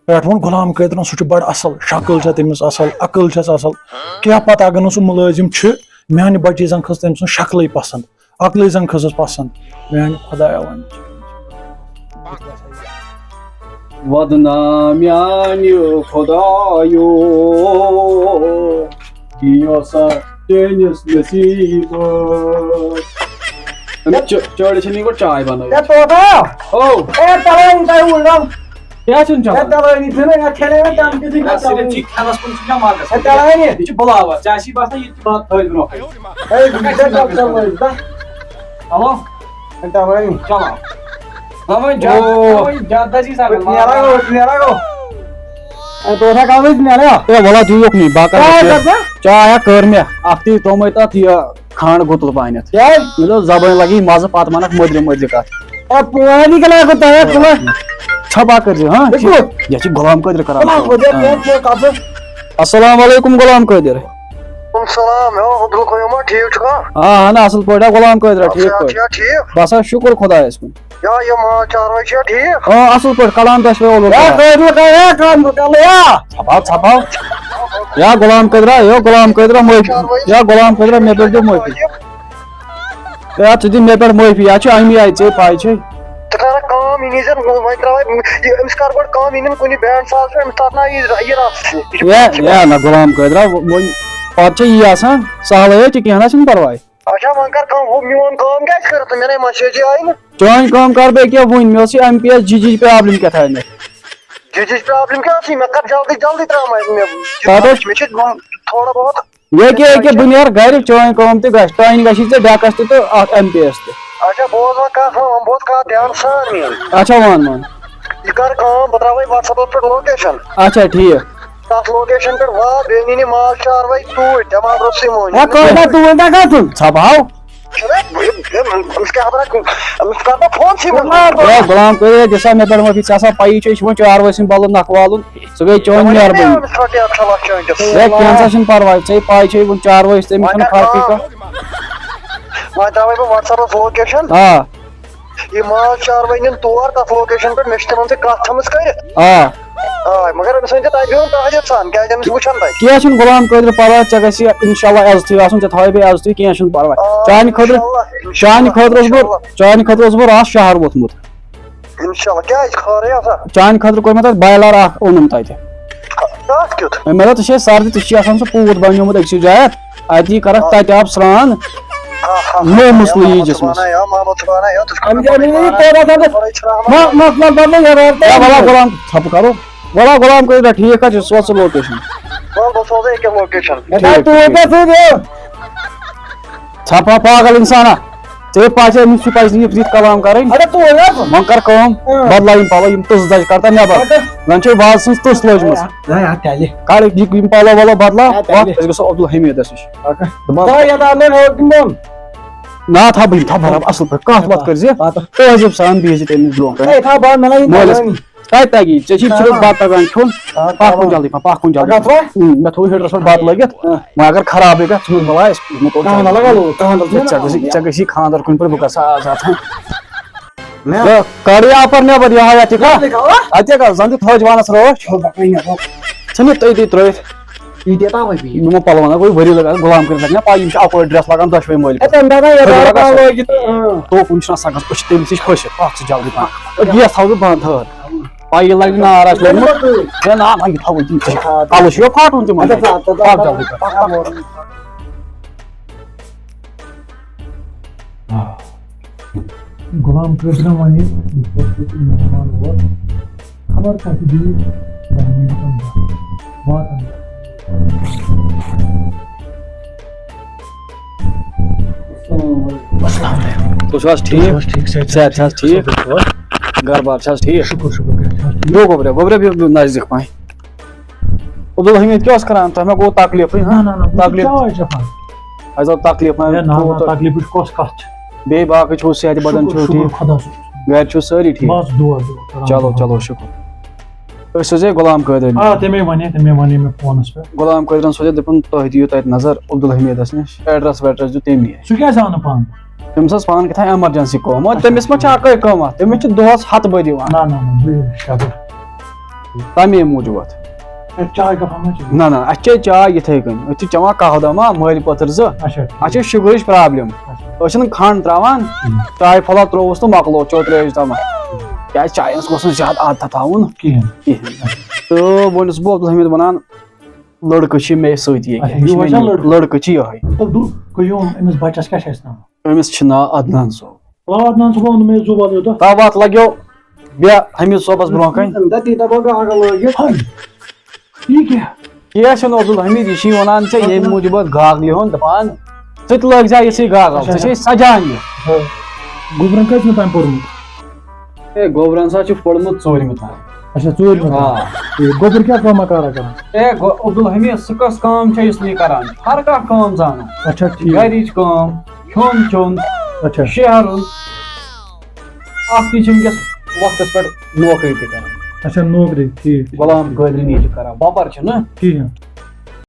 پیٹ وون غلام قادرن سہ بڑ اصل شکل چھ تمس اصل عقل چھس اصل کیا پتہ اگر نہ سہ ملازم چھ میانہ بچی زن کھس تم سن شکلے پسند عقلے زن کھسس پسند میانہ خدایا ون ودنا میانہ خدایو کیو سا چٲنِس نصیٖبس چٲڑۍ چھِ نہٕ گۄڈٕ چاے بنٲوِتھ او کیٛاہ چھُنہٕ چلان کھٮ۪نس کُن چھُ مےٚ مزٕ یہِ چھُ بُلاور ژےٚ آسی باسان یہِ تہِ تھٲوِتھ برونٛہہ ہلو چلو وۄنۍ زیادٕ دٔزی سا ولا دیوک نہیں باقی چایا کر مے اختی تومے تت یہ کھانڈ گتل پانت مطلب زبان لگی مزہ پات منک مدر مدر کت چھپا کر ہاں یہ غلام قادر کران السلام علیکم غلام قادر ہاں نا اصل پا غلام قادر ٹھیک پہ بس شکر خدایس کن ہاں اصل پہ کلان دشوے چھپاؤ یا غلام قادرہ معافی یا غلام قادرہ مے پہ دو معافی یا ژٕ دِ مے پہ معافی یا امی آئی ژے پاے چھے نا غلام قادرہ پتہ یہ آسان سہل کھانا چھُنہٕ پرواے چٲنۍ کٲم کر بہٕ ییٚکیٛاہ وٕنۍ مےٚ اوس یہِ M P S G problem کیٛاہ تھاے مےٚ ییٚکیٛاہ بہٕ نیرٕ گرِ چٲنۍ کٲم تہِ گژھِ ٹٲنۍ گژھی ژےٚ ڈیکس تہِ تہٕ اکھ ایم پی ایس تہِ اچھا ون اچھا ٹھیک چھپاو غلام قادر دِسا مے پٮ۪ٹھ معافی ژےٚ آسان پایی چھے وۄنۍ چاروٲے سٕنٛدۍ بدلہٕ نکھٕ والُن سُہ گٔے چٲنۍ مہربٲنی ہے کینٛژھا چھُنہٕ پرواے ژےٚ پاے چھے وۄنۍ چاروٲیِس تٔمِس چھنہٕ فرقٕے کانٛہہ آ یہ ماز چاروٲے نِن تور تتھ لوکیشن پٮ۪ٹھ مےٚ چھِ تِمن سۭتۍ کتھ تھٲمٕژ کٔرِتھ مگر أمِس ؤنۍ زِ تتہِ بِہُن تحجت سان کیازِ أمِس وٕچھن تتہِ کینٛہہ چھُنہٕ غلام قادر پرواے ژےٚ گژھی انشاءاللہ عزتھٕے آسُن ژےٚ تھاوے بہٕ عزتھٕے کینٛہہ چھُنہٕ پرواے چانہِ خٲطرٕ اوسُس بہٕ راتھ شہر ووتمُت انشاءاللہ کیازِ خٲرٕے آسا چانہِ خٲطرٕ کوٚر مےٚ تتہِ بایلر اکھ اوٚنُم تتہِ تتھ کیُتھ مےٚ دوٚپ ژٕ چھے سردی ژٕ چھُے آسان سُہ پوٗت بنیومُت أکسٕے جایہِ اتی یہِ کرکھ تتہِ آب سرٛان نو مسلہٕ یی جسمس ولا غلام ژھپہٕ کرو ولا غلام قادر ٹھیک حظ چھُ سوز ژٕ لوکیشن ژھپا پاگل انسانا ژےٚ پاے ژےٚ أمِس چھُ پزِ نہٕ یِتھ کلام کرٕنۍ وۄنۍ کر کٲم بدلا یِم پلو یِم تٕژ دج کر تا نٮ۪بر زن چھے وازٕ سٕنٛز تٕژ لٔجمٕژ کڑ یِم پلو ولو بدلا أسۍ گژھو عبدالحمیدس نِش نا تھا بہٕ تھا برابر اصل پٲٹھۍ کتھ وتھ کٔرۍ زِ تہذیٖب سان بِہہِ زِ تٔمِس برونٛہہ مٲلِس کتہِ تگی ژےٚ چھُے صرف بتہٕ تگان کھیوٚن پکھ کُن جلدی پکھ کُن جلدی مےٚ تھوٚو ہیٖٹرس پٮ۪ٹھ بتہٕ لٲگِتھ وۄنۍ اگر خرابٕے گژھِ ژھٕنُس بلاے ژےٚ گژھی خاندر کُنہِ پٲٹھۍ بہٕ گژھٕ آز کڑ یہِ اپر نٮ۪بر یہے اتہِ اتے کر زن تہِ تھٲج وانس رٲچھ ژھٕنہِ تٔتی ترٲیِتھ یِمو پلون گوٚو ؤری لگان غلام قادر لگہِ نا پاے یِم چھِ اکوے ڈرٛیس لاگان دۄشوے مٲلۍ توکُن چھُنہٕ آسان گژھِ أسۍ چھِ تٔمِس نِش کھٔسِتھ پکھ ژٕ جلدی پہن گیس تھاو ژٕ بنٛد ٹھہر پایی لگہِ نار آسہِ لوٚگمُت ہے نا یہِ تھاوٕے کلہٕ چھُ پھاٹُن تِمن پکھ جلدی غلام قادر ونے مہمان ووت خبر کتہِ دِیہِ واتن تُہۍ چھِو حظ ٹھیٖک صحت چھِ حظ ٹھیٖک گرٕ بار چھِ حظ ٹھیٖک بیٚہو گوٚبرے بیٚہو نزدیٖک پہن عبدالحمید کیٛاہ اوس کران تۄہہِ ما گوٚو تکلیٖفٕے اَسہِ دوٚپ تکلیٖف کۄس کتھ چھِ بیٚیہِ باقٕے چھُو صحت بدن چھُو ٹھیٖک گرِ چھُو سٲری ٹھیٖک چلو شُکر أسۍ سوزے غلام قادر تمے ونے مےٚ فونس پٮ۪ٹھ غلام قادرن سوزے دوٚپُن تُہۍ دِیِو تتہِ نظر عبدالحمیدس نِش ایڈرس ویڈرس دیُت تٔمی سُہ کیازِ آو نہٕ پانہٕ تٔمِس ٲس پانہٕ کیٛاہ تھام ایمرجنسی کٲم تٔمِس ما چھِ اکٲے کٲم تٔمِس چھِ دۄہس ہتہٕ بٔدۍ یِوان تمے موٗجوٗب چائے کا فہم ہے نہ نہ اَسہِ چے چاے یِتھَے کٔنۍ أسۍ چھِ چٮ۪وان کاہوٕ دما مٲلۍ پٔتھٕر زٕ اچھا اَسہِ چھِ شُگرٕچ پرٛابلِم أسۍ چھِنہٕ کھنٛڈ ترٛاوان چاے پھوٚلہ ترٛووُس تہٕ مۄکلوو چو ترٛیش تامَتھ کیٛازِ چایہِ ہٕنٛز گوٚژھ نہٕ زیادٕ عادتھا تھاوُن کِہیٖنۍ تہٕ وۄنۍ اوسُس بہٕ عبدل حمید وَنان لٔڑکہٕ چھِ مےٚ سۭتی اچھا، ییٚکیٛاہ یِہوٚے چھا لٔڑکہٕ؟ لٔڑکہٕ چھِ یِہوٚے عبدل قیوم أمِس بَچَس کیٛاہ چھِ اَسہِ ناو أمِس چھِ ناو عدنان صٲب عدنان صٲب ووٚن مےٚ زُبَل یوٗتاہ تَوٕ اَتھ لَگیو بیٚیہِ حمید صٲبَس برونٛہہ کَنہِ یہِ کیٛاہ کیٚنٛہہ چھُنہٕ عبدل حمید یہِ چھِ وَنان ژےٚ ییٚمہِ موٗجوٗب اَتھ گاگلہِ ہُنٛد دَپان ژٕ تہِ لٲگۍ زِ یِژھٕے گاگل ژٕ چھے سَجان یہِ گوٚبرَن کٔژمہِ تام پوٚرمُت ہے گوبرن سا چھُ پوٚرمُت ژوٗرمہِ تام اچھا ژوٗرمہِ آ گوٚبُر کیٛاہ کٲمہ کارا کران ہے عبدل حمید سُہ کۄس کٲم چھےٚ یُس نہٕ یہِ کران ہر کانٛہہ کٲم زانان اچھا ٹھیٖک گرِچ کٲم کھیوٚن چیوٚن اچھا شیرُن اکھ تہِ چھِ وٕنکٮ۪س وقتس پٮ۪ٹھ نوکری تہِ کران اچھا نوکری ٹھیٖک غلام قٲدری چھِ کران بۄبر چھُنہ کِہیٖنۍ